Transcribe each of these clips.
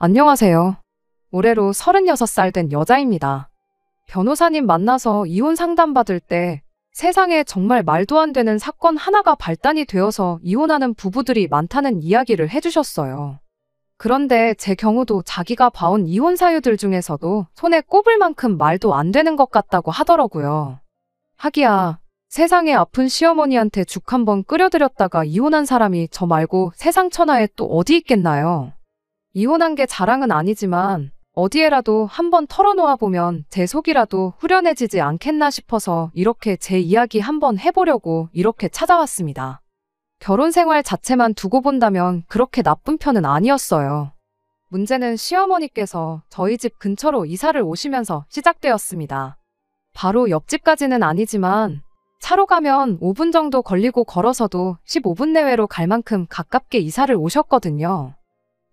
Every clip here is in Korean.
안녕하세요. 올해로 36살 된 여자입니다. 변호사님 만나서 이혼 상담받을 때 세상에 정말 말도 안 되는 사건 하나가 발단이 되어서 이혼하는 부부들이 많다는 이야기를 해주셨어요. 그런데 제 경우도 자기가 봐온 이혼 사유들 중에서도 손에 꼽을 만큼 말도 안 되는 것 같다고 하더라고요. 하기야, 세상에 아픈 시어머니한테 죽 한번 끓여드렸다가 이혼한 사람이 저 말고 세상 천하에 또 어디 있겠나요? 이혼한 게 자랑은 아니지만 어디에라도 한번 털어놓아 보면 제 속이라도 후련해지지 않겠나 싶어서 이렇게 제 이야기 한번 해보려고 이렇게 찾아왔습니다. 결혼 생활 자체만 두고 본다면 그렇게 나쁜 편은 아니었어요. 문제는 시어머니께서 저희 집 근처로 이사를 오시면서 시작되었습니다. 바로 옆집까지는 아니지만 차로 가면 5분 정도 걸리고 걸어서도 15분 내외로 갈 만큼 가깝게 이사를 오셨거든요.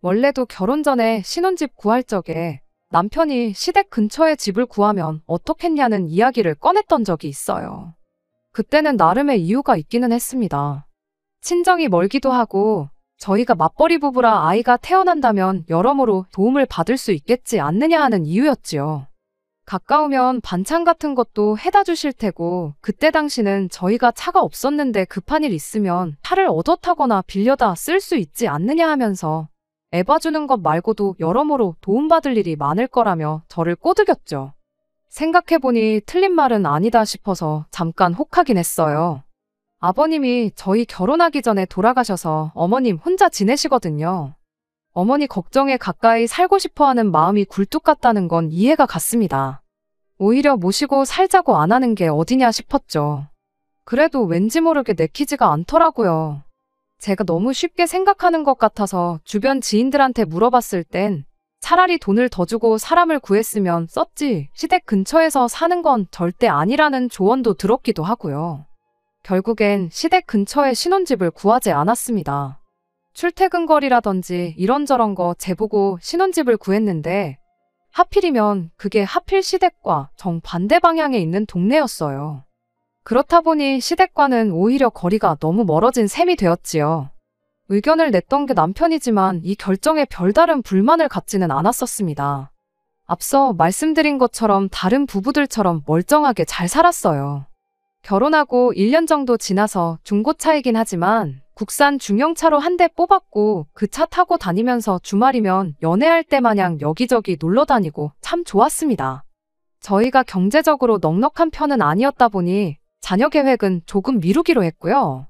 원래도 결혼 전에 신혼집 구할 적에 남편이 시댁 근처에 집을 구하면 어떻겠냐는 이야기를 꺼냈던 적이 있어요. 그때는 나름의 이유가 있기는 했습니다. 친정이 멀기도 하고 저희가 맞벌이 부부라 아이가 태어난다면 여러모로 도움을 받을 수 있겠지 않느냐 하는 이유였지요. 가까우면 반찬 같은 것도 해다 주실 테고 그때 당시는 저희가 차가 없었는데 급한 일 있으면 차를 얻어 타거나 빌려다 쓸 수 있지 않느냐 하면서 애 봐주는 것 말고도 여러모로 도움받을 일이 많을 거라며 저를 꼬드겼죠. 생각해보니 틀린 말은 아니다 싶어서 잠깐 혹하긴 했어요. 아버님이 저희 결혼하기 전에 돌아가셔서 어머님 혼자 지내시거든요. 어머니 걱정에 가까이 살고 싶어하는 마음이 굴뚝 같다는 건 이해가 갔습니다. 오히려 모시고 살자고 안 하는 게 어디냐 싶었죠. 그래도 왠지 모르게 내키지가 않더라고요. 제가 너무 쉽게 생각하는 것 같아서 주변 지인들한테 물어봤을 땐 차라리 돈을 더 주고 사람을 구했으면 썼지 시댁 근처에서 사는 건 절대 아니라는 조언도 들었기도 하고요. 결국엔 시댁 근처에 신혼집을 구하지 않았습니다. 출퇴근 거리라든지 이런저런 거 재보고 신혼집을 구했는데 하필이면 그게 하필 시댁과 정반대 방향에 있는 동네였어요. 그렇다 보니 시댁과는 오히려 거리가 너무 멀어진 셈이 되었지요. 의견을 냈던 게 남편이지만 이 결정에 별다른 불만을 갖지는 않았었습니다. 앞서 말씀드린 것처럼 다른 부부들처럼 멀쩡하게 잘 살았어요. 결혼하고 1년 정도 지나서 중고차이긴 하지만 국산 중형차로 한 대 뽑았고 그 차 타고 다니면서 주말이면 연애할 때 마냥 여기저기 놀러 다니고 참 좋았습니다. 저희가 경제적으로 넉넉한 편은 아니었다 보니 자녀 계획은 조금 미루기로 했고요.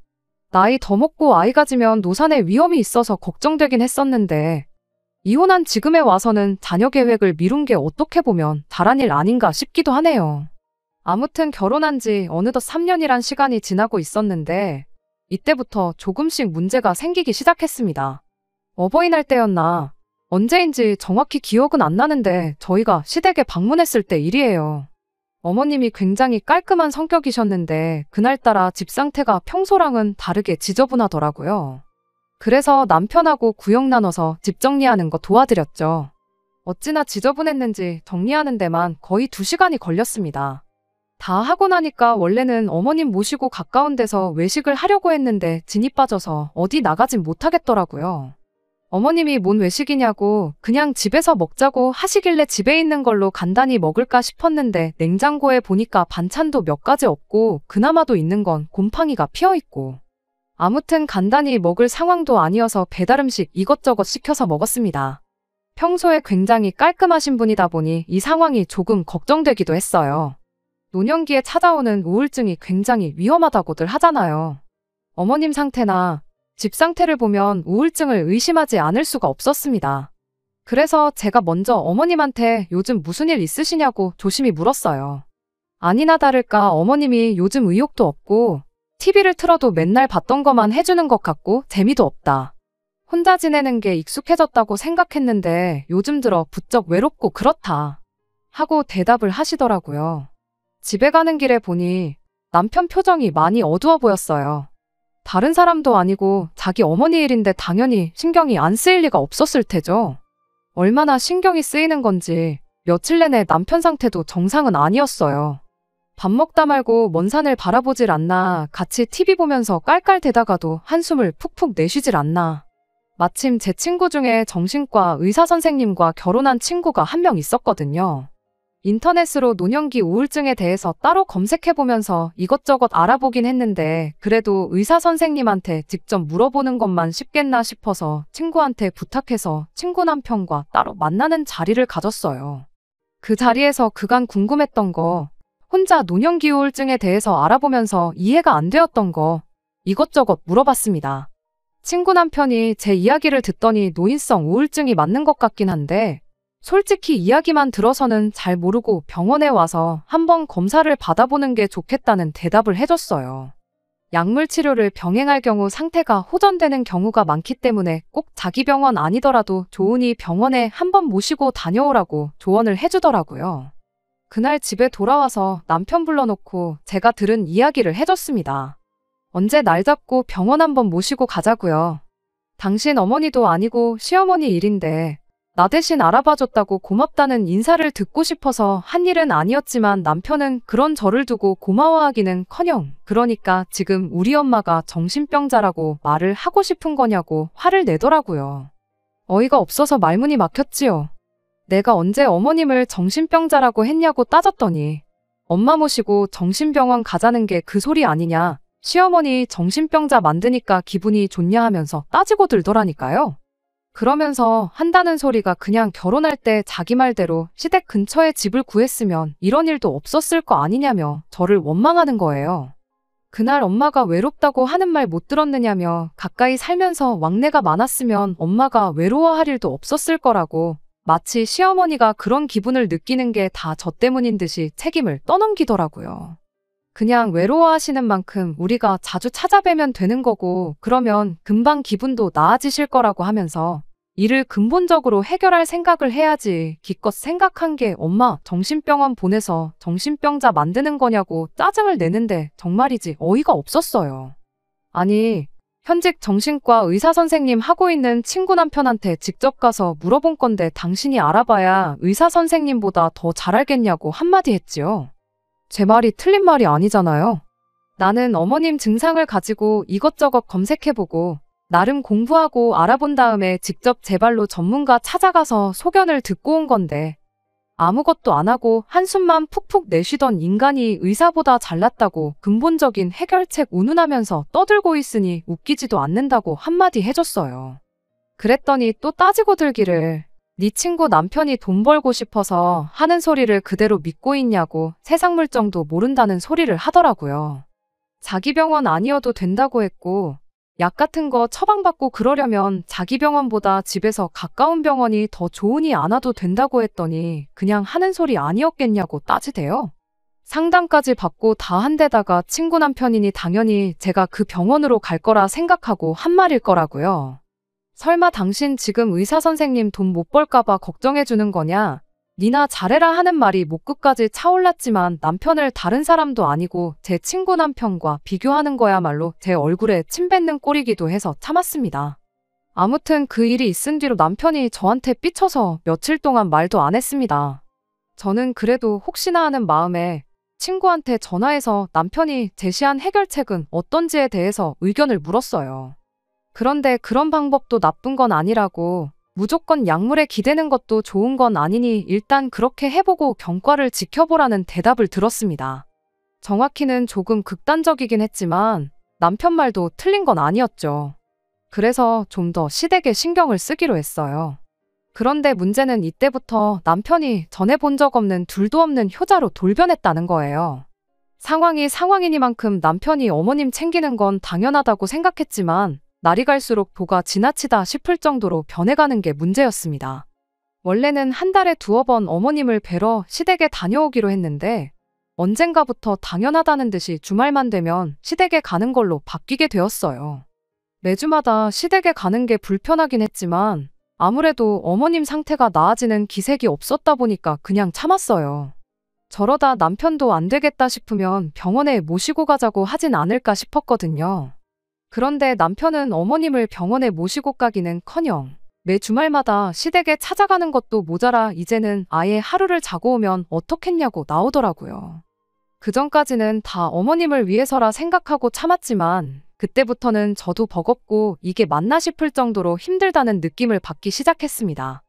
나이 더 먹고 아이 가지면 노산의 위험이 있어서 걱정되긴 했었는데 이혼한 지금에 와서는 자녀 계획을 미룬 게 어떻게 보면 잘한 일 아닌가 싶기도 하네요. 아무튼 결혼한 지 어느덧 3년이란 시간이 지나고 있었는데 이때부터 조금씩 문제가 생기기 시작했습니다. 어버이날 때였나 언제인지 정확히 기억은 안 나는데 저희가 시댁에 방문했을 때 일이에요. 어머님이 굉장히 깔끔한 성격이셨는데 그날따라 집 상태가 평소랑은 다르게 지저분하더라고요. 그래서 남편하고 구역 나눠서 집 정리하는 거 도와드렸죠. 어찌나 지저분했는지 정리하는 데만 거의 2시간이 걸렸습니다. 다 하고 나니까 원래는 어머님 모시고 가까운 데서 외식을 하려고 했는데 진이 빠져서 어디 나가진 못하겠더라고요. 어머님이 뭔 외식이냐고 그냥 집에서 먹자고 하시길래 집에 있는 걸로 간단히 먹을까 싶었는데 냉장고에 보니까 반찬도 몇 가지 없고 그나마도 있는 건 곰팡이가 피어있고 아무튼 간단히 먹을 상황도 아니어서 배달음식 이것저것 시켜서 먹었습니다. 평소에 굉장히 깔끔하신 분이다 보니 이 상황이 조금 걱정되기도 했어요. 노년기에 찾아오는 우울증이 굉장히 위험하다고들 하잖아요. 어머님 상태나 집 상태를 보면 우울증을 의심하지 않을 수가 없었습니다. 그래서 제가 먼저 어머님한테 요즘 무슨 일 있으시냐고 조심히 물었어요. 아니나 다를까 어머님이 요즘 의욕도 없고 TV를 틀어도 맨날 봤던 것만 해주는 것 같고 재미도 없다. 혼자 지내는 게 익숙해졌다고 생각했는데 요즘 들어 부쩍 외롭고 그렇다. 하고 대답을 하시더라고요. 집에 가는 길에 보니 남편 표정이 많이 어두워 보였어요. 다른 사람도 아니고 자기 어머니 일인데 당연히 신경이 안 쓰일 리가 없었을 테죠. 얼마나 신경이 쓰이는 건지 며칠 내내 남편 상태도 정상은 아니었어요. 밥 먹다 말고 먼 산을 바라보질 않나 같이 TV 보면서 깔깔대다가도 한숨을 푹푹 내쉬질 않나 마침 제 친구 중에 정신과 의사 선생님과 결혼한 친구가 한 명 있었거든요. 인터넷으로 노년기 우울증에 대해서 따로 검색해보면서 이것저것 알아보긴 했는데 그래도 의사 선생님한테 직접 물어보는 것만 쉽겠나 싶어서 친구한테 부탁해서 친구 남편과 따로 만나는 자리를 가졌어요. 그 자리에서 그간 궁금했던 거, 혼자 노년기 우울증에 대해서 알아보면서 이해가 안 되었던 거 이것저것 물어봤습니다. 친구 남편이 제 이야기를 듣더니 노인성 우울증이 맞는 것 같긴 한데 솔직히 이야기만 들어서는 잘 모르고 병원에 와서 한번 검사를 받아보는 게 좋겠다는 대답을 해줬어요. 약물 치료를 병행할 경우 상태가 호전되는 경우가 많기 때문에 꼭 자기 병원 아니더라도 좋으니 병원에 한번 모시고 다녀오라고 조언을 해주더라고요. 그날 집에 돌아와서 남편 불러놓고 제가 들은 이야기를 해줬습니다. 언제 날 잡고 병원 한번 모시고 가자고요. 당신 어머니도 아니고 시어머니 일인데 나 대신 알아봐줬다고 고맙다는 인사를 듣고 싶어서 한 일은 아니었지만 남편은 그런 저를 두고 고마워하기는커녕 그러니까 지금 우리 엄마가 정신병자라고 말을 하고 싶은 거냐고 화를 내더라고요. 어이가 없어서 말문이 막혔지요. 내가 언제 어머님을 정신병자라고 했냐고 따졌더니 엄마 모시고 정신병원 가자는 게 그 소리 아니냐, 시어머니 정신병자 만드니까 기분이 좋냐 하면서 따지고 들더라니까요. 그러면서 한다는 소리가 그냥 결혼할 때 자기 말대로 시댁 근처에 집을 구했으면 이런 일도 없었을 거 아니냐며 저를 원망하는 거예요. 그날 엄마가 외롭다고 하는 말 못 들었느냐며 가까이 살면서 왕래가 많았으면 엄마가 외로워할 일도 없었을 거라고 마치 시어머니가 그런 기분을 느끼는 게 다 저 때문인 듯이 책임을 떠넘기더라고요. 그냥 외로워하시는 만큼 우리가 자주 찾아뵈면 되는 거고 그러면 금방 기분도 나아지실 거라고 하면서 이를 근본적으로 해결할 생각을 해야지 기껏 생각한 게 엄마 정신병원 보내서 정신병자 만드는 거냐고 짜증을 내는데 정말이지 어이가 없었어요. 아니, 현직 정신과 의사 선생님 하고 있는 친구 남편한테 직접 가서 물어본 건데 당신이 알아봐야 의사 선생님보다 더 잘 알겠냐고 한마디 했지요. 제 말이 틀린 말이 아니잖아요. 나는 어머님 증상을 가지고 이것저것 검색해보고 나름 공부하고 알아본 다음에 직접 제 발로 전문가 찾아가서 소견을 듣고 온 건데 아무것도 안 하고 한숨만 푹푹 내쉬던 인간이 의사보다 잘났다고 근본적인 해결책 운운하면서 떠들고 있으니 웃기지도 않는다고 한마디 해줬어요. 그랬더니 또 따지고 들기를 네 친구 남편이 돈 벌고 싶어서 하는 소리를 그대로 믿고 있냐고 세상 물정도 모른다는 소리를 하더라고요. 자기 병원 아니어도 된다고 했고 약 같은 거 처방받고 그러려면 자기 병원보다 집에서 가까운 병원이 더 좋으니 안 와도 된다고 했더니 그냥 하는 소리 아니었겠냐고 따지대요. 상담까지 받고 다 한 데다가 친구 남편이니 당연히 제가 그 병원으로 갈 거라 생각하고 한 말일 거라고요. 설마 당신 지금 의사 선생님 돈 못 벌까봐 걱정해주는 거냐? 니나 잘해라 하는 말이 목끝까지 차올랐지만 남편을 다른 사람도 아니고 제 친구 남편과 비교하는 거야말로 제 얼굴에 침 뱉는 꼴이기도 해서 참았습니다. 아무튼 그 일이 있은 뒤로 남편이 저한테 삐쳐서 며칠 동안 말도 안 했습니다. 저는 그래도 혹시나 하는 마음에 친구한테 전화해서 남편이 제시한 해결책은 어떤지에 대해서 의견을 물었어요. 그런데 그런 방법도 나쁜 건 아니라고 무조건 약물에 기대는 것도 좋은 건 아니니 일단 그렇게 해보고 경과를 지켜보라는 대답을 들었습니다. 정확히는 조금 극단적이긴 했지만 남편 말도 틀린 건 아니었죠. 그래서 좀 더 시댁에 신경을 쓰기로 했어요. 그런데 문제는 이때부터 남편이 전에 본 적 없는 둘도 없는 효자로 돌변했다는 거예요. 상황이 상황이니만큼 남편이 어머님 챙기는 건 당연하다고 생각했지만 날이 갈수록 도가 지나치다 싶을 정도로 변해가는 게 문제였습니다. 원래는 한 달에 2번 어머님을 뵈러 시댁에 다녀오기로 했는데 언젠가부터 당연하다는 듯이 주말만 되면 시댁에 가는 걸로 바뀌게 되었어요. 매주마다 시댁에 가는 게 불편하긴 했지만 아무래도 어머님 상태가 나아지는 기색이 없었다 보니까 그냥 참았어요. 저러다 남편도 안 되겠다 싶으면 병원에 모시고 가자고 하진 않을까 싶었거든요. 그런데 남편은 어머님을 병원에 모시고 가기는커녕 매 주말마다 시댁에 찾아가는 것도 모자라 이제는 아예 하루를 자고 오면 어떻겠냐고 나오더라고요. 그전까지는 다 어머님을 위해서라 생각하고 참았지만 그때부터는 저도 버겁고 이게 맞나 싶을 정도로 힘들다는 느낌을 받기 시작했습니다.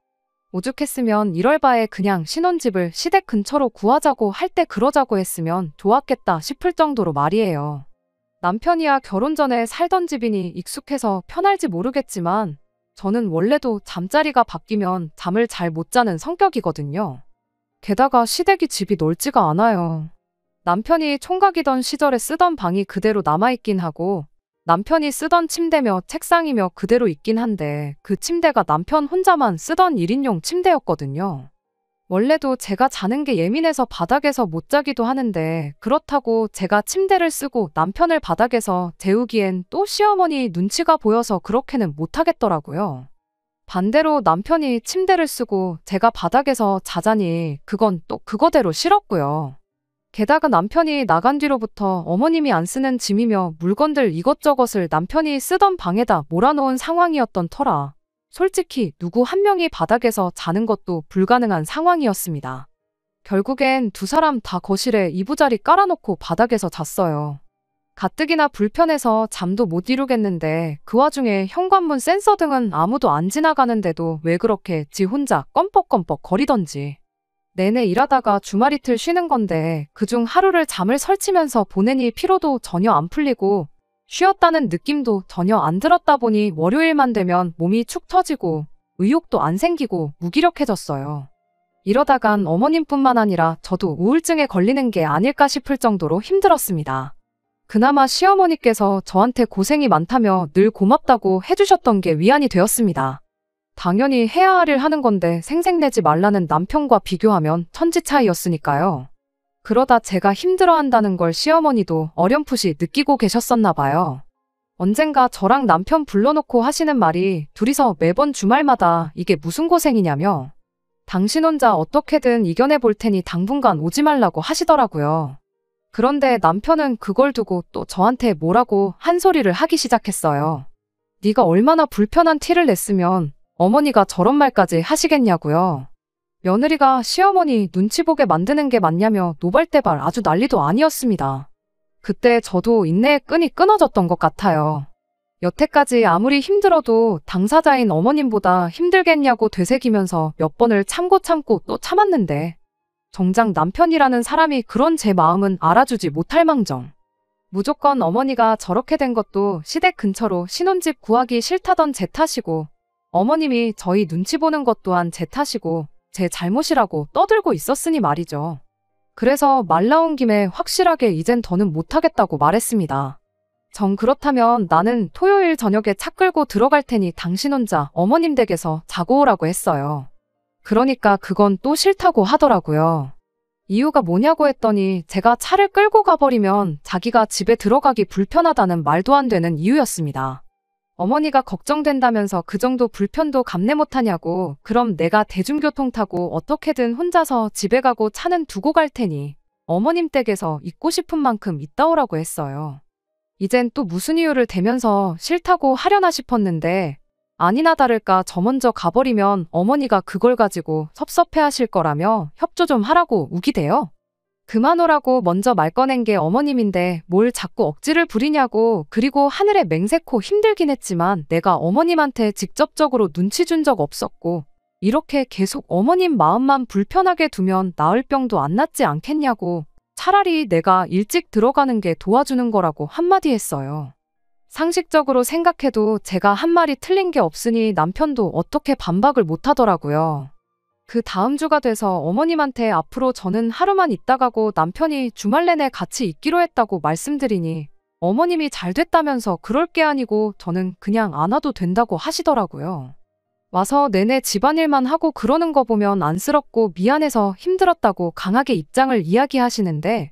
오죽했으면 이럴 바에 그냥 신혼집을 시댁 근처로 구하자고 할 때 그러자고 했으면 좋았겠다 싶을 정도로 말이에요. 남편이야 결혼 전에 살던 집이니 익숙해서 편할지 모르겠지만 저는 원래도 잠자리가 바뀌면 잠을 잘 못 자는 성격이거든요. 게다가 시댁이 집이 넓지가 않아요. 남편이 총각이던 시절에 쓰던 방이 그대로 남아있긴 하고 남편이 쓰던 침대며 책상이며 그대로 있긴 한데 그 침대가 남편 혼자만 쓰던 1인용 침대였거든요. 원래도 제가 자는 게 예민해서 바닥에서 못 자기도 하는데 그렇다고 제가 침대를 쓰고 남편을 바닥에서 재우기엔 또 시어머니 눈치가 보여서 그렇게는 못 하겠더라고요. 반대로 남편이 침대를 쓰고 제가 바닥에서 자자니 그건 또 그거대로 싫었고요. 게다가 남편이 나간 뒤로부터 어머님이 안 쓰는 짐이며 물건들 이것저것을 남편이 쓰던 방에다 몰아놓은 상황이었던 터라 솔직히 누구 한 명이 바닥에서 자는 것도 불가능한 상황이었습니다. 결국엔 두 사람 다 거실에 이부자리 깔아놓고 바닥에서 잤어요. 가뜩이나 불편해서 잠도 못 이루겠는데 그 와중에 현관문 센서 등은 아무도 안 지나가는데도 왜 그렇게 지 혼자 껌뻑껌뻑 거리던지. 내내 일하다가 주말 이틀 쉬는 건데 그중 하루를 잠을 설치면서 보내니 피로도 전혀 안 풀리고 쉬었다는 느낌도 전혀 안 들었다 보니 월요일만 되면 몸이 축 처지고 의욕도 안 생기고 무기력해졌어요. 이러다간 어머님뿐만 아니라 저도 우울증에 걸리는 게 아닐까 싶을 정도로 힘들었습니다. 그나마 시어머니께서 저한테 고생이 많다며 늘 고맙다고 해주셨던 게 위안이 되었습니다. 당연히 해야 할 일 하는 건데 생색내지 말라는 남편과 비교하면 천지 차이였으니까요. 그러다 제가 힘들어한다는 걸 시어머니도 어렴풋이 느끼고 계셨었나 봐요. 언젠가 저랑 남편 불러놓고 하시는 말이 둘이서 매번 주말마다 이게 무슨 고생이냐며 당신 혼자 어떻게든 이겨내 볼 테니 당분간 오지 말라고 하시더라고요. 그런데 남편은 그걸 두고 또 저한테 뭐라고 한 소리를 하기 시작했어요. 네가 얼마나 불편한 티를 냈으면 어머니가 저런 말까지 하시겠냐고요. 며느리가 시어머니 눈치 보게 만드는 게 맞냐며 노발대발 아주 난리도 아니었습니다. 그때 저도 인내의 끈이 끊어졌던 것 같아요. 여태까지 아무리 힘들어도 당사자인 어머님보다 힘들겠냐고 되새기면서 몇 번을 참고 또 참았는데 정작 남편이라는 사람이 그런 제 마음은 알아주지 못할 망정. 무조건 어머니가 저렇게 된 것도 시댁 근처로 신혼집 구하기 싫다던 제 탓이고 어머님이 저희 눈치 보는 것 또한 제 탓이고 제 잘못이라고 떠들고 있었으니 말이죠. 그래서 말 나온 김에 확실하게 이젠 더는 못하겠다고 말했습니다. 정 그렇다면 나는 토요일 저녁에 차 끌고 들어갈 테니 당신 혼자 어머님 댁에서 자고 오라고 했어요. 그러니까 그건 또 싫다고 하더라고요. 이유가 뭐냐고 했더니 제가 차를 끌고 가버리면 자기가 집에 들어가기 불편하다는 말도 안 되는 이유였습니다. 어머니가 걱정된다면서 그 정도 불편도 감내 못하냐고 그럼 내가 대중교통 타고 어떻게든 혼자서 집에 가고 차는 두고 갈 테니 어머님 댁에서 있고 싶은 만큼 있다 오라고 했어요. 이젠 또 무슨 이유를 대면서 싫다고 하려나 싶었는데 아니나 다를까 저 먼저 가버리면 어머니가 그걸 가지고 섭섭해하실 거라며 협조 좀 하라고 우기대요. 그만 오라고 먼저 말 꺼낸 게 어머님인데 뭘 자꾸 억지를 부리냐고. 그리고 하늘에 맹세코 힘들긴 했지만 내가 어머님한테 직접적으로 눈치 준 적 없었고 이렇게 계속 어머님 마음만 불편하게 두면 나을 병도 안 낫지 않겠냐고. 차라리 내가 일찍 들어가는 게 도와주는 거라고 한마디 했어요. 상식적으로 생각해도 제가 한 말이 틀린 게 없으니 남편도 어떻게 반박을 못 하더라고요. 그 다음 주가 돼서 어머님한테 앞으로 저는 하루만 있다 가고 남편이 주말 내내 같이 있기로 했다고 말씀드리니 어머님이 잘 됐다면서 그럴 게 아니고 저는 그냥 안 와도 된다고 하시더라고요. 와서 내내 집안일만 하고 그러는 거 보면 안쓰럽고 미안해서 힘들었다고 강하게 입장을 이야기하시는데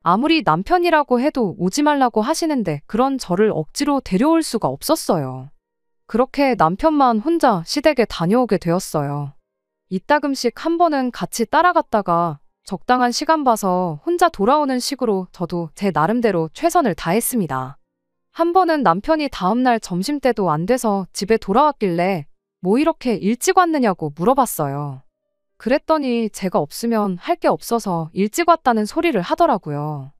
아무리 남편이라고 해도 오지 말라고 하시는데 그런 저를 억지로 데려올 수가 없었어요. 그렇게 남편만 혼자 시댁에 다녀오게 되었어요. 이따금씩 한 번은 같이 따라갔다가 적당한 시간 봐서 혼자 돌아오는 식으로 저도 제 나름대로 최선을 다했습니다. 한 번은 남편이 다음날 점심때도 안 돼서 집에 돌아왔길래 뭐 이렇게 일찍 왔느냐고 물어봤어요. 그랬더니 제가 없으면 할 게 없어서 일찍 왔다는 소리를 하더라고요.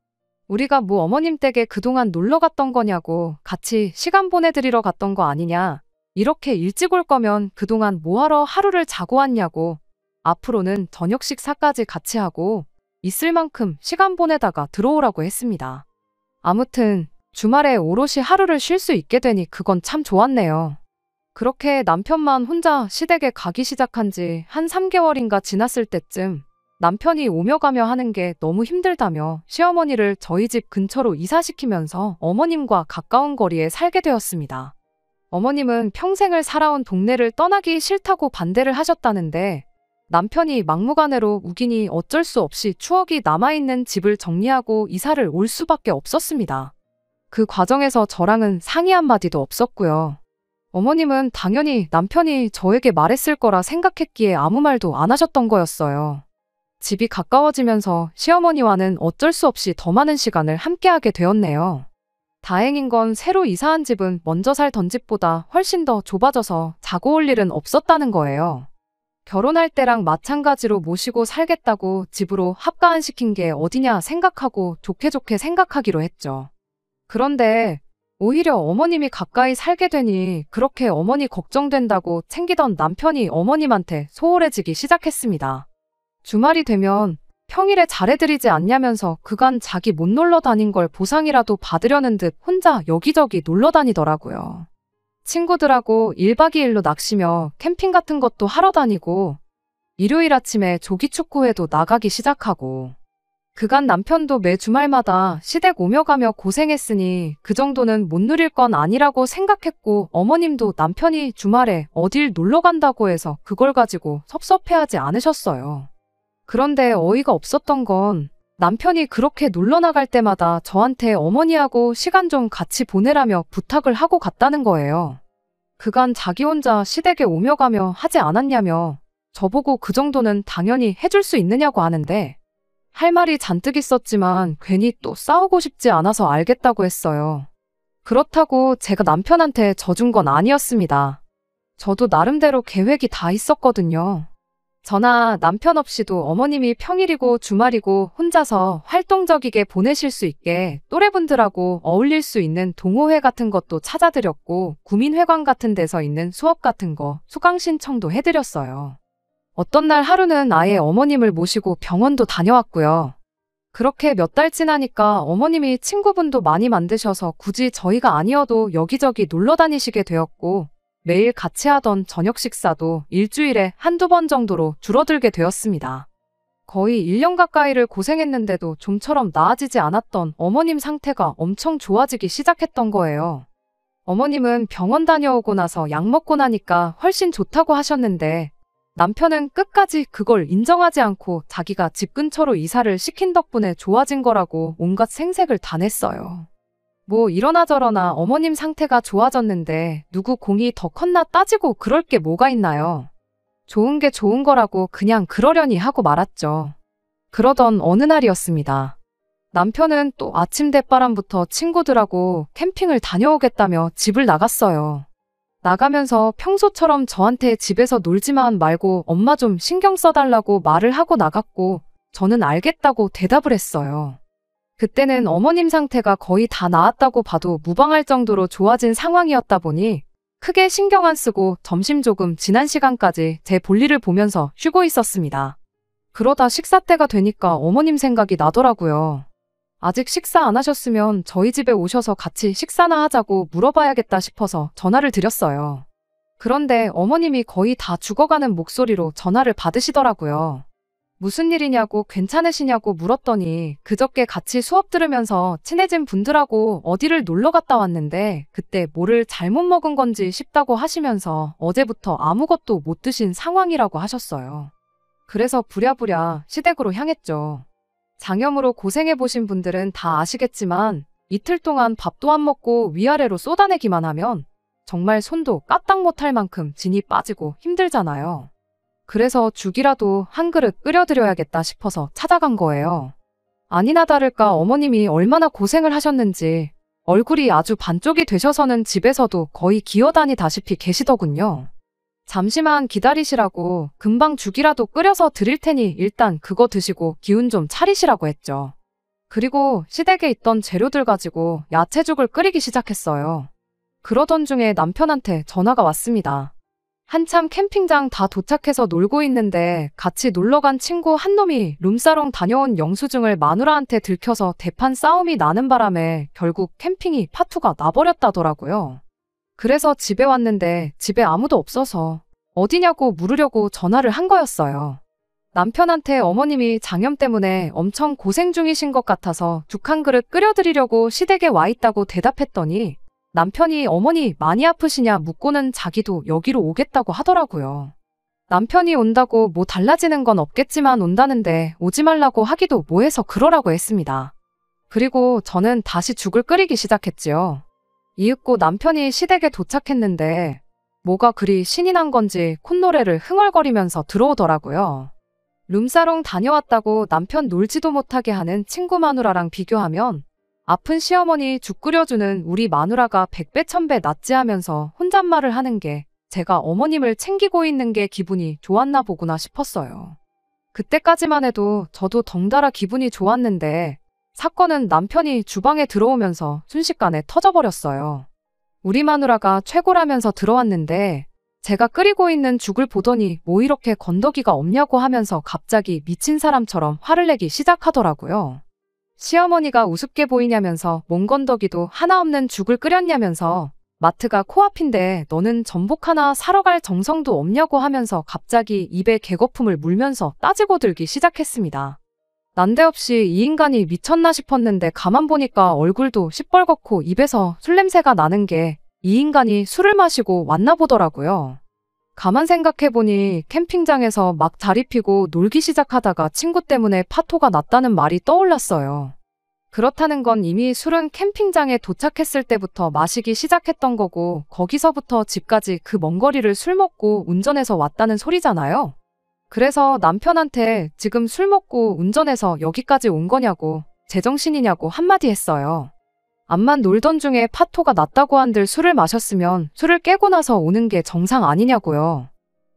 우리가 뭐 어머님 댁에 그동안 놀러 갔던 거냐고, 같이 시간 보내드리러 갔던 거 아니냐. 이렇게 일찍 올 거면 그동안 뭐하러 하루를 자고 왔냐고. 앞으로는 저녁 식사까지 같이 하고 있을 만큼 시간 보내다가 들어오라고 했습니다. 아무튼 주말에 오롯이 하루를 쉴 수 있게 되니 그건 참 좋았네요. 그렇게 남편만 혼자 시댁에 가기 시작한 지 한 3개월인가 지났을 때쯤 남편이 오며 가며 하는 게 너무 힘들다며 시어머니를 저희 집 근처로 이사시키면서 어머님과 가까운 거리에 살게 되었습니다. 어머님은 평생을 살아온 동네를 떠나기 싫다고 반대를 하셨다는데 남편이 막무가내로 우기니 어쩔 수 없이 추억이 남아있는 집을 정리하고 이사를 올 수밖에 없었습니다. 그 과정에서 저랑은 상의 한마디도 없었고요. 어머님은 당연히 남편이 저에게 말했을 거라 생각했기에 아무 말도 안 하셨던 거였어요. 집이 가까워지면서 시어머니와는 어쩔 수 없이 더 많은 시간을 함께하게 되었네요. 다행인 건 새로 이사한 집은 먼저 살던 집보다 훨씬 더 좁아져서 자고 올 일은 없었다는 거예요. 결혼할 때랑 마찬가지로 모시고 살겠다고 집으로 합가안시킨 게 어디냐 생각하고 좋게 생각하기로 했죠. 그런데 오히려 어머님이 가까이 살게 되니 그렇게 어머니 걱정된다고 챙기던 남편이 어머님한테 소홀해지기 시작했습니다. 주말이 되면 평일에 잘해드리지 않냐면서 그간 자기 못 놀러 다닌 걸 보상이라도 받으려는 듯 혼자 여기저기 놀러 다니더라고요. 친구들하고 1박 2일로 낚시며 캠핑 같은 것도 하러 다니고 일요일 아침에 조기축구회도 나가기 시작하고 그간 남편도 매 주말마다 시댁 오며 가며 고생했으니 그 정도는 못 누릴 건 아니라고 생각했고 어머님도 남편이 주말에 어딜 놀러 간다고 해서 그걸 가지고 섭섭해하지 않으셨어요. 그런데 어이가 없었던 건 남편이 그렇게 놀러 나갈 때마다 저한테 어머니하고 시간 좀 같이 보내라며 부탁을 하고 갔다는 거예요. 그간 자기 혼자 시댁에 오며 가며 하지 않았냐며 저보고 그 정도는 당연히 해줄 수 있느냐고 하는데 할 말이 잔뜩 있었지만 괜히 또 싸우고 싶지 않아서 알겠다고 했어요. 그렇다고 제가 남편한테 져준 건 아니었습니다. 저도 나름대로 계획이 다 있었거든요. 저나 남편 없이도 어머님이 평일이고 주말이고 혼자서 활동적이게 보내실 수 있게 또래분들하고 어울릴 수 있는 동호회 같은 것도 찾아드렸고 구민회관 같은 데서 있는 수업 같은 거 수강 신청도 해드렸어요. 어떤 날 하루는 아예 어머님을 모시고 병원도 다녀왔고요. 그렇게 몇 달 지나니까 어머님이 친구분도 많이 만드셔서 굳이 저희가 아니어도 여기저기 놀러 다니시게 되었고 매일 같이 하던 저녁 식사도 일주일에 한두 번 정도로 줄어들게 되었습니다. 거의 1년 가까이를 고생했는데도 좀처럼 나아지지 않았던 어머님 상태가 엄청 좋아지기 시작했던 거예요. 어머님은 병원 다녀오고 나서 약 먹고 나니까 훨씬 좋다고 하셨는데 남편은 끝까지 그걸 인정하지 않고 자기가 집 근처로 이사를 시킨 덕분에 좋아진 거라고 온갖 생색을 다 냈어요. 뭐 이러나 저러나 어머님 상태가 좋아졌는데 누구 공이 더 컸나 따지고 그럴 게 뭐가 있나요? 좋은 게 좋은 거라고 그냥 그러려니 하고 말았죠. 그러던 어느 날이었습니다. 남편은 또 아침 대바람부터 친구들하고 캠핑을 다녀오겠다며 집을 나갔어요. 나가면서 평소처럼 저한테 집에서 놀지만 말고 엄마 좀 신경 써달라고 말을 하고 나갔고 저는 알겠다고 대답을 했어요. 그때는 어머님 상태가 거의 다 나았다고 봐도 무방할 정도로 좋아진 상황이었다 보니 크게 신경 안 쓰고 점심 조금 지난 시간까지 제 볼일을 보면서 쉬고 있었습니다. 그러다 식사 때가 되니까 어머님 생각이 나더라고요. 아직 식사 안 하셨으면 저희 집에 오셔서 같이 식사나 하자고 물어봐야겠다 싶어서 전화를 드렸어요. 그런데 어머님이 거의 다 죽어가는 목소리로 전화를 받으시더라고요. 무슨 일이냐고 괜찮으시냐고 물었더니 그저께 같이 수업 들으면서 친해진 분들하고 어디를 놀러 갔다 왔는데 그때 뭐를 잘못 먹은 건지 싶다고 하시면서 어제부터 아무것도 못 드신 상황이라고 하셨어요. 그래서 부랴부랴 시댁으로 향했죠. 장염으로 고생해보신 분들은 다 아시겠지만 이틀 동안 밥도 안 먹고 위아래로 쏟아내기만 하면 정말 손도 까딱 못할 만큼 진이 빠지고 힘들잖아요. 그래서 죽이라도 한 그릇 끓여드려야겠다 싶어서 찾아간 거예요. 아니나 다를까 어머님이 얼마나 고생을 하셨는지 얼굴이 아주 반쪽이 되셔서는 집에서도 거의 기어다니다시피 계시더군요. 잠시만 기다리시라고 금방 죽이라도 끓여서 드릴 테니 일단 그거 드시고 기운 좀 차리시라고 했죠. 그리고 시댁에 있던 재료들 가지고 야채죽을 끓이기 시작했어요. 그러던 중에 남편한테 전화가 왔습니다. 한참 캠핑장 다 도착해서 놀고 있는데 같이 놀러간 친구 한 놈이 룸사롱 다녀온 영수증을 마누라한테 들켜서 대판 싸움이 나는 바람에 결국 캠핑이 파투가 나버렸다더라고요. 그래서 집에 왔는데 집에 아무도 없어서 어디냐고 물으려고 전화를 한 거였어요. 남편한테 어머님이 장염 때문에 엄청 고생 중이신 것 같아서 죽 한 그릇 끓여드리려고 시댁에 와 있다고 대답했더니 남편이 어머니 많이 아프시냐 묻고는 자기도 여기로 오겠다고 하더라고요. 남편이 온다고 뭐 달라지는 건 없겠지만 온다는데 오지 말라고 하기도 뭐해서 그러라고 했습니다. 그리고 저는 다시 죽을 끓이기 시작했지요. 이윽고 남편이 시댁에 도착했는데 뭐가 그리 신이 난 건지 콧노래를 흥얼거리면서 들어오더라고요. 룸사롱 다녀왔다고 남편 놀지도 못하게 하는 친구 마누라랑 비교하면 아픈 시어머니 죽 끓여주는 우리 마누라가 100배 1000배 낫지 하면서 혼잣말을 하는 게 제가 어머님을 챙기고 있는 게 기분이 좋았나 보구나 싶었어요. 그때까지만 해도 저도 덩달아 기분이 좋았는데 사건은 남편이 주방에 들어오면서 순식간에 터져버렸어요. 우리 마누라가 최고라면서 들어왔는데 제가 끓이고 있는 죽을 보더니 뭐 이렇게 건더기가 없냐고 하면서 갑자기 미친 사람처럼 화를 내기 시작하더라고요. 시어머니가 우습게 보이냐면서 뭔 건더기도 하나 없는 죽을 끓였냐면서 마트가 코앞인데 너는 전복 하나 사러 갈 정성도 없냐고 하면서 갑자기 입에 개거품을 물면서 따지고 들기 시작했습니다. 난데없이 이 인간이 미쳤나 싶었는데 가만 보니까 얼굴도 시뻘겋고 입에서 술 냄새가 나는 게 이 인간이 술을 마시고 왔나 보더라고요. 가만 생각해보니 캠핑장에서 막 자리 피고 놀기 시작하다가 친구 때문에 파토가 났다는 말이 떠올랐어요. 그렇다는 건 이미 술은 캠핑장에 도착했을 때부터 마시기 시작했던 거고 거기서부터 집까지 그 먼 거리를 술 먹고 운전해서 왔다는 소리잖아요. 그래서 남편한테 지금 술 먹고 운전해서 여기까지 온 거냐고 제정신이냐고 한마디 했어요. 암만 놀던 중에 파토가 났다고 한들 술을 마셨으면 술을 깨고 나서 오는 게 정상 아니냐고요.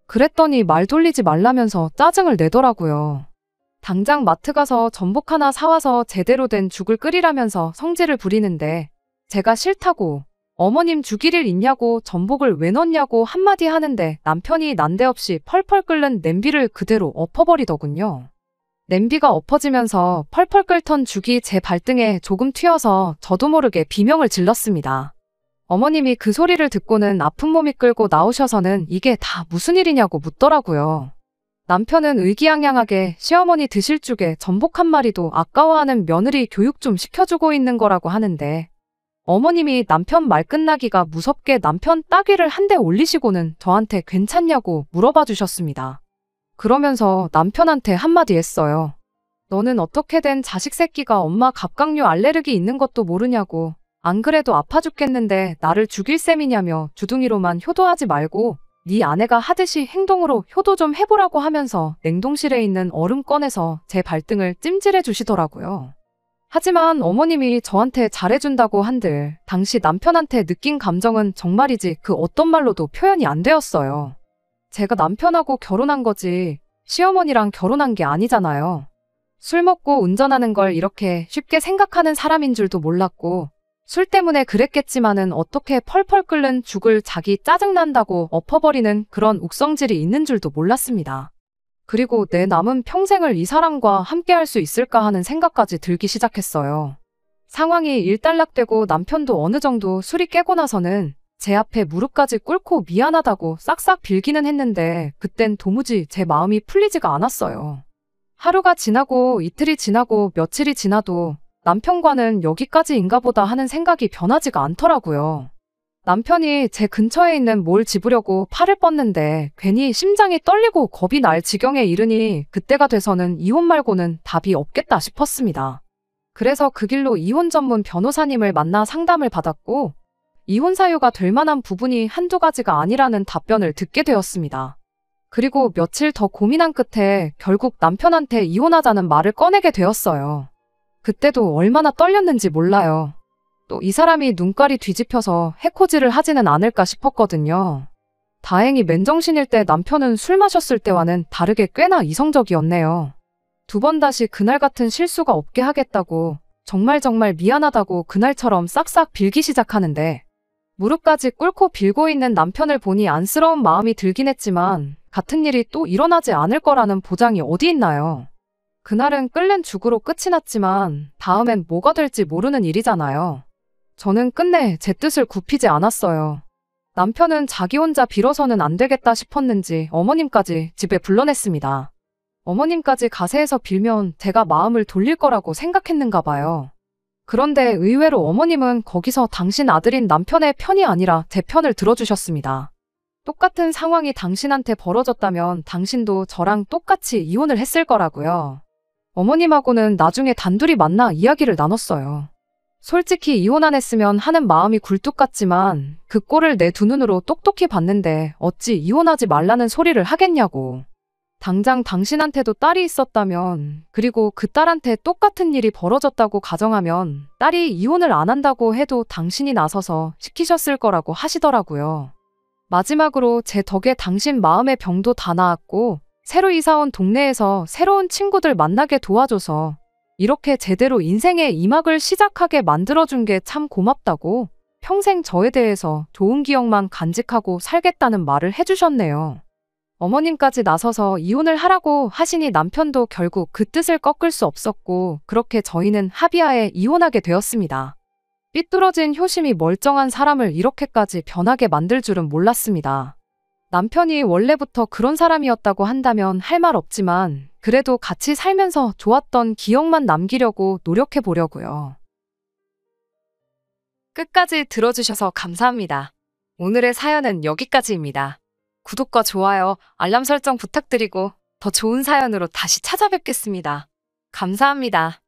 그랬더니 말 돌리지 말라면서 짜증을 내더라고요. 당장 마트 가서 전복 하나 사와서 제대로 된 죽을 끓이라면서 성질을 부리는데 제가 싫다고 어머님 죽일 일 있냐고 전복을 왜 넣냐고 한마디 하는데 남편이 난데없이 펄펄 끓는 냄비를 그대로 엎어버리더군요. 냄비가 엎어지면서 펄펄 끓던 죽이 제 발등에 조금 튀어서 저도 모르게 비명을 질렀습니다. 어머님이 그 소리를 듣고는 아픈 몸이 끌고 나오셔서는 이게 다 무슨 일이냐고 묻더라고요. 남편은 의기양양하게 시어머니 드실 죽에 전복 한 마리도 아까워하는 며느리 교육 좀 시켜주고 있는 거라고 하는데 어머님이 남편 말 끝나기가 무섭게 남편 따귀를 한 대 올리시고는 저한테 괜찮냐고 물어봐 주셨습니다. 그러면서 남편한테 한마디 했어요. 너는 어떻게 된 자식 새끼가 엄마 갑각류 알레르기 있는 것도 모르냐고. 안 그래도 아파 죽겠는데 나를 죽일 셈이냐며 주둥이로만 효도하지 말고 네 아내가 하듯이 행동으로 효도 좀 해보라고 하면서 냉동실에 있는 얼음 꺼내서 제 발등을 찜질해 주시더라고요. 하지만 어머님이 저한테 잘해준다고 한들 당시 남편한테 느낀 감정은 정말이지 그 어떤 말로도 표현이 안 되었어요. 제가 남편하고 결혼한 거지 시어머니랑 결혼한 게 아니잖아요. 술 먹고 운전하는 걸 이렇게 쉽게 생각하는 사람인 줄도 몰랐고 술 때문에 그랬겠지만은 어떻게 펄펄 끓는 죽을 자기 짜증난다고 엎어버리는 그런 욱성질이 있는 줄도 몰랐습니다. 그리고 내 남은 평생을 이 사람과 함께 할 수 있을까 하는 생각까지 들기 시작했어요. 상황이 일단락되고 남편도 어느 정도 술이 깨고 나서는 제 앞에 무릎까지 꿇고 미안하다고 싹싹 빌기는 했는데 그땐 도무지 제 마음이 풀리지가 않았어요. 하루가 지나고 이틀이 지나고 며칠이 지나도 남편과는 여기까지인가 보다 하는 생각이 변하지가 않더라고요. 남편이 제 근처에 있는 뭘 집으려고 팔을 뻗는데 괜히 심장이 떨리고 겁이 날 지경에 이르니 그때가 돼서는 이혼 말고는 답이 없겠다 싶었습니다. 그래서 그 길로 이혼 전문 변호사님을 만나 상담을 받았고 이혼 사유가 될 만한 부분이 한두 가지가 아니라는 답변을 듣게 되었습니다. 그리고 며칠 더 고민한 끝에 결국 남편한테 이혼하자는 말을 꺼내게 되었어요. 그때도 얼마나 떨렸는지 몰라요. 또 이 사람이 눈깔이 뒤집혀서 해코지를 하지는 않을까 싶었거든요. 다행히 맨정신일 때 남편은 술 마셨을 때와는 다르게 꽤나 이성적이었네요. 두 번 다시 그날 같은 실수가 없게 하겠다고 정말 미안하다고 그날처럼 싹싹 빌기 시작하는데 무릎까지 꿇고 빌고 있는 남편을 보니 안쓰러운 마음이 들긴 했지만 같은 일이 또 일어나지 않을 거라는 보장이 어디 있나요? 그날은 끓는 죽으로 끝이 났지만 다음엔 뭐가 될지 모르는 일이잖아요. 저는 끝내 제 뜻을 굽히지 않았어요. 남편은 자기 혼자 빌어서는 안 되겠다 싶었는지 어머님까지 집에 불러냈습니다. 어머님까지 가세해서 빌면 제가 마음을 돌릴 거라고 생각했는가 봐요. 그런데 의외로 어머님은 거기서 당신 아들인 남편의 편이 아니라 제 편을 들어주셨습니다. 똑같은 상황이 당신한테 벌어졌다면 당신도 저랑 똑같이 이혼을 했을 거라고요. 어머님하고는 나중에 단둘이 만나 이야기를 나눴어요. 솔직히 이혼 안 했으면 하는 마음이 굴뚝 같지만 그 꼴을 내 두 눈으로 똑똑히 봤는데 어찌 이혼하지 말라는 소리를 하겠냐고. 당장 당신한테도 딸이 있었다면, 그리고 그 딸한테 똑같은 일이 벌어졌다고 가정하면 딸이 이혼을 안 한다고 해도 당신이 나서서 시키셨을 거라고 하시더라고요. 마지막으로 제 덕에 당신 마음의 병도 다 나았고 새로 이사 온 동네에서 새로운 친구들 만나게 도와줘서 이렇게 제대로 인생의 2막을 시작하게 만들어준 게 참 고맙다고 평생 저에 대해서 좋은 기억만 간직하고 살겠다는 말을 해주셨네요. 어머님까지 나서서 이혼을 하라고 하시니 남편도 결국 그 뜻을 꺾을 수 없었고 그렇게 저희는 합의하에 이혼하게 되었습니다. 삐뚤어진 효심이 멀쩡한 사람을 이렇게까지 변하게 만들 줄은 몰랐습니다. 남편이 원래부터 그런 사람이었다고 한다면 할 말 없지만 그래도 같이 살면서 좋았던 기억만 남기려고 노력해 보려고요. 끝까지 들어주셔서 감사합니다. 오늘의 사연은 여기까지입니다. 구독과 좋아요, 알람 설정 부탁드리고 더 좋은 사연으로 다시 찾아뵙겠습니다. 감사합니다.